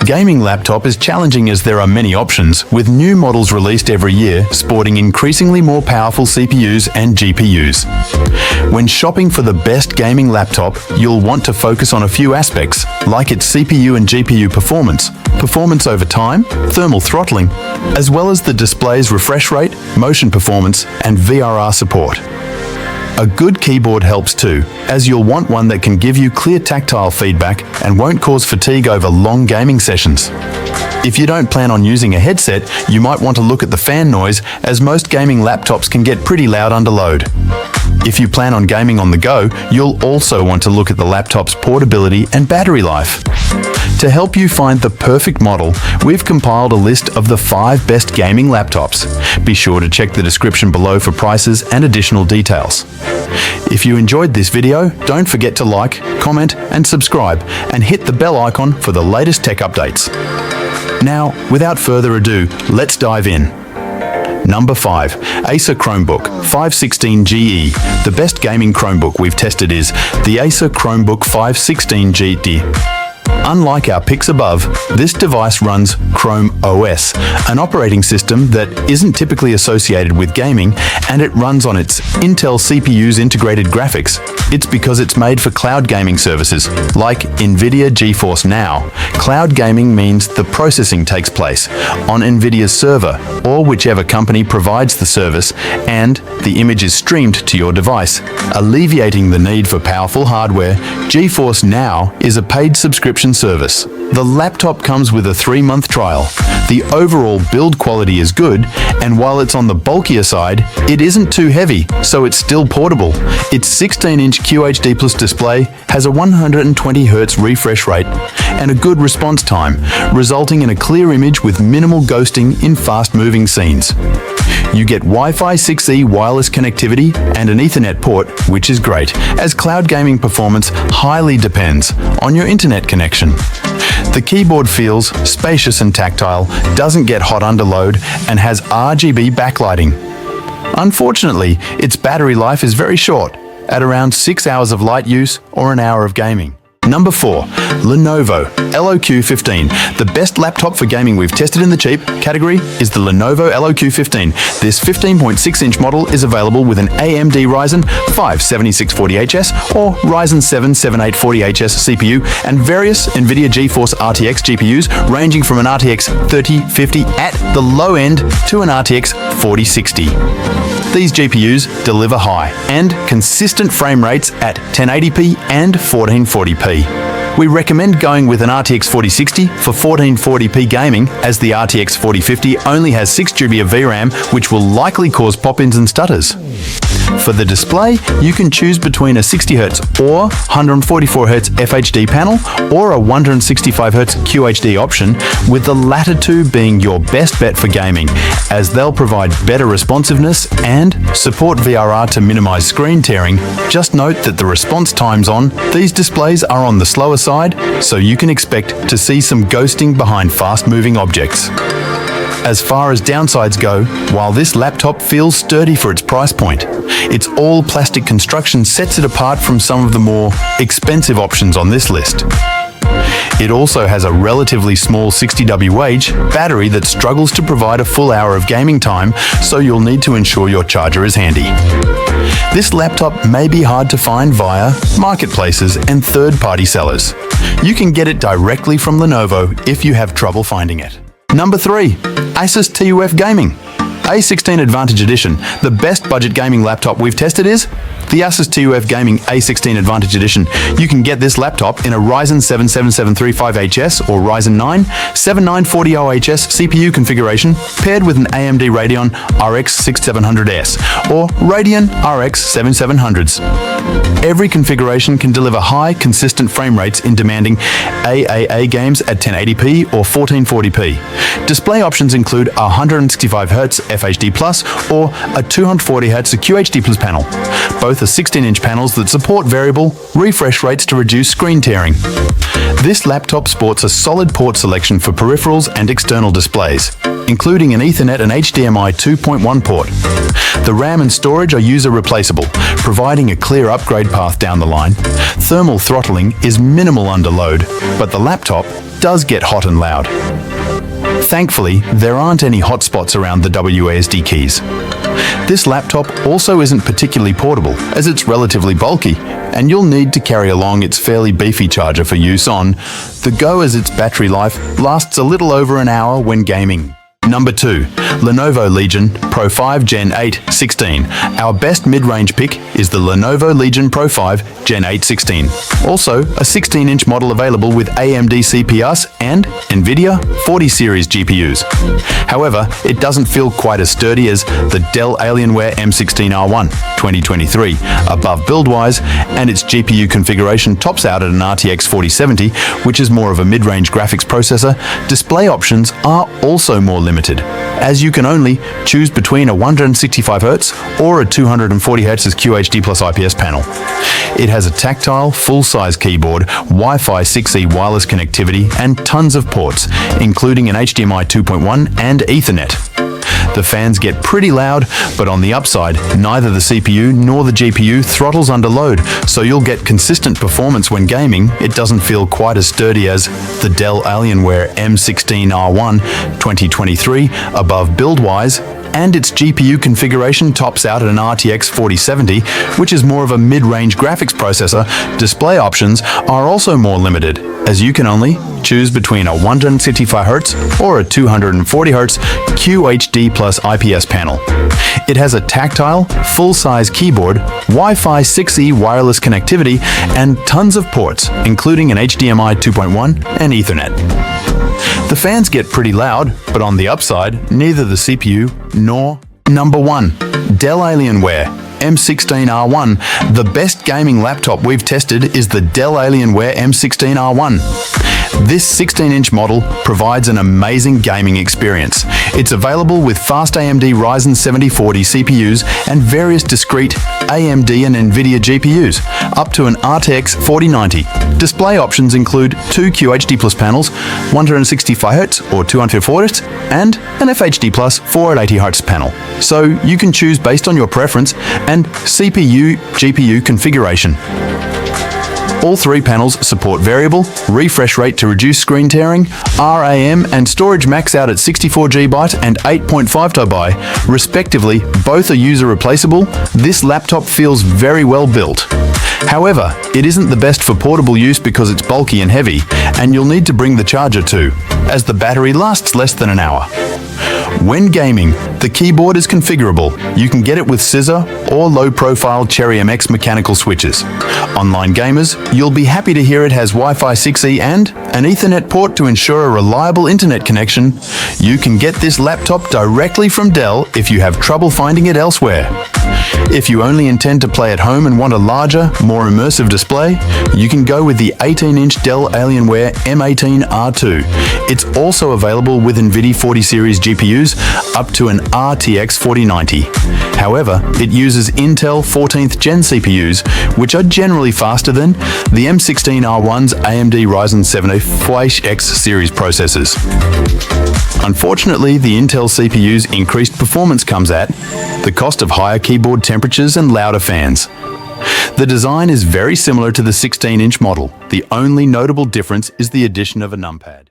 Gaming laptop is challenging as there are many options, with new models released every year sporting increasingly more powerful CPUs and GPUs. When shopping for the best gaming laptop, you'll want to focus on a few aspects, like its CPU and GPU performance over time, thermal throttling, as well as the display's refresh rate, motion performance, and VRR support. A good keyboard helps too, as you'll want one that can give you clear tactile feedback and won't cause fatigue over long gaming sessions. If you don't plan on using a headset, you might want to look at the fan noise, as most gaming laptops can get pretty loud under load. If you plan on gaming on the go, you'll also want to look at the laptop's portability and battery life. To help you find the perfect model, we've compiled a list of the 5 best gaming laptops. Be sure to check the description below for prices and additional details. If you enjoyed this video, don't forget to like, comment, and subscribe, and hit the bell icon for the latest tech updates. Now, without further ado, let's dive in. Number 5. Acer Chromebook 516GE. The best gaming Chromebook we've tested is the Acer Chromebook 516GE. Unlike our picks above, this device runs Chrome OS, an operating system that isn't typically associated with gaming, and it runs on its Intel CPU's integrated graphics. It's because it's made for cloud gaming services, like NVIDIA GeForce Now. Cloud gaming means the processing takes place on NVIDIA's server, or whichever company provides the service, and the image is streamed to your device. Alleviating the need for powerful hardware, GeForce Now is a paid subscription service. The laptop comes with a 3-month trial. The overall build quality is good, and while it's on the bulkier side, it isn't too heavy, so it's still portable. Its 16-inch QHD+ display has a 120Hz refresh rate and a good response time, resulting in a clear image with minimal ghosting in fast-moving scenes. You get Wi-Fi 6E wireless connectivity and an Ethernet port, which is great, as cloud gaming performance highly depends on your internet connection. The keyboard feels spacious and tactile, doesn't get hot under load, and has RGB backlighting. Unfortunately, its battery life is very short, at around 6 hours of light use or an hour of gaming. Number 4. Lenovo LOQ15. The best laptop for gaming we've tested in the cheap category is the Lenovo LOQ15. This 15.6-inch model is available with an AMD Ryzen 5 7640HS or Ryzen 7 7840HS CPU and various NVIDIA GeForce RTX GPUs ranging from an RTX 3050 at the low end to an RTX 4060. These GPUs deliver high and consistent frame rates at 1080p and 1440p. We recommend going with an RTX 4060 for 1440p gaming, as the RTX 4050 only has 6GB of VRAM, which will likely cause pop-ins and stutters. For the display, you can choose between a 60Hz or 144Hz FHD panel or a 165Hz QHD option, with the latter two being your best bet for gaming, as they'll provide better responsiveness and support VRR to minimize screen tearing. Just note that the response times on these displays are on the slower side, so you can expect to see some ghosting behind fast-moving objects. As far as downsides go, while this laptop feels sturdy for its price point, its all-plastic construction sets it apart from some of the more expensive options on this list. It also has a relatively small 60Wh battery that struggles to provide a full hour of gaming time, so you'll need to ensure your charger is handy. This laptop may be hard to find via marketplaces and third-party sellers. You can get it directly from Lenovo if you have trouble finding it. Number 3. Asus TUF Gaming A16 Advantage Edition. The best budget gaming laptop we've tested is the Asus TUF Gaming A16 Advantage Edition. You can get this laptop in a Ryzen 7 7735HS or Ryzen 9 7940HS CPU configuration paired with an AMD Radeon RX 6700S or Radeon RX 7700s. Every configuration can deliver high, consistent frame rates in demanding AAA games at 1080p or 1440p. Display options include a 165Hz FHD Plus or a 240Hz QHD Plus panel. Both both are 16-inch panels that support variable refresh rates to reduce screen tearing. This laptop sports a solid port selection for peripherals and external displays, including an Ethernet and HDMI 2.1 port. The RAM and storage are user replaceable, providing a clear upgrade path down the line. Thermal throttling is minimal under load, but the laptop does get hot and loud. Thankfully, there aren't any hotspots around the WASD keys. This laptop also isn't particularly portable, as it's relatively bulky, and you'll need to carry along its fairly beefy charger for use on the go, as its battery life lasts a little over an hour when gaming. Number 2. Lenovo Legion Pro 5 Gen 8 16. Our best mid-range pick is the Lenovo Legion Pro 5 Gen 8 16. Also, a 16-inch model available with AMD CPUs and NVIDIA 40 series GPUs. However, it doesn't feel quite as sturdy as the Dell Alienware M16R1 2023 above build-wise, and its GPU configuration tops out at an RTX 4070, which is more of a mid-range graphics processor. Display options are also more limited, as you can only choose between a 165Hz or a 240Hz QHD plus IPS panel. It has a tactile, full-size keyboard, Wi-Fi 6E wireless connectivity, and tons of ports, including an HDMI 2.1 and Ethernet. The fans get pretty loud, but on the upside, neither the CPU nor the GPU throttles under load, so you'll get consistent performance when gaming. It doesn't feel quite as sturdy as the Dell Alienware M16R1 2023 above build-wise, and its GPU configuration tops out at an RTX 4070, which is more of a mid-range graphics processor. Display options are also more limited, as you can only choose between a 165Hz or a 240Hz QHD plus IPS panel. It has a tactile, full-size keyboard, Wi-Fi 6E wireless connectivity, and tons of ports, including an HDMI 2.1 and Ethernet. The fans get pretty loud, but on the upside, neither the CPU nor... Number 1. Dell Alienware M16R1. The best gaming laptop we've tested is the Dell Alienware M16R1. This 16-inch model provides an amazing gaming experience. It's available with fast AMD Ryzen 7040 CPUs and various discrete AMD and NVIDIA GPUs, up to an RTX 4090. Display options include 2 QHD Plus panels, 165Hz or 240Hz, and an FHD Plus 480Hz panel. So you can choose based on your preference and CPU-GPU configuration. All 3 panels support variable refresh rate to reduce screen tearing, RAM and storage max out at 64GB and 8.5TB, respectively. Both are user replaceable. This laptop feels very well built. However, it isn't the best for portable use because it's bulky and heavy, and you'll need to bring the charger too, as the battery lasts less than an hour. When gaming, the keyboard is configurable. You can get it with scissor or low-profile Cherry MX mechanical switches. Online gamers, you'll be happy to hear it has Wi-Fi 6E and an Ethernet port to ensure a reliable internet connection. You can get this laptop directly from Dell if you have trouble finding it elsewhere. If you only intend to play at home and want a larger, more immersive display, you can go with the 18-inch Dell Alienware M18R2. It's also available with NVIDIA 40 series GPUs up to an RTX 4090. However, it uses Intel 14th Gen CPUs, which are generally faster than the M16R1's AMD Ryzen 7040X series processors. Unfortunately, the Intel CPU's increased performance comes at the cost of higher keyboard temperatures and louder fans. The design is very similar to the 16-inch model. The only notable difference is the addition of a numpad.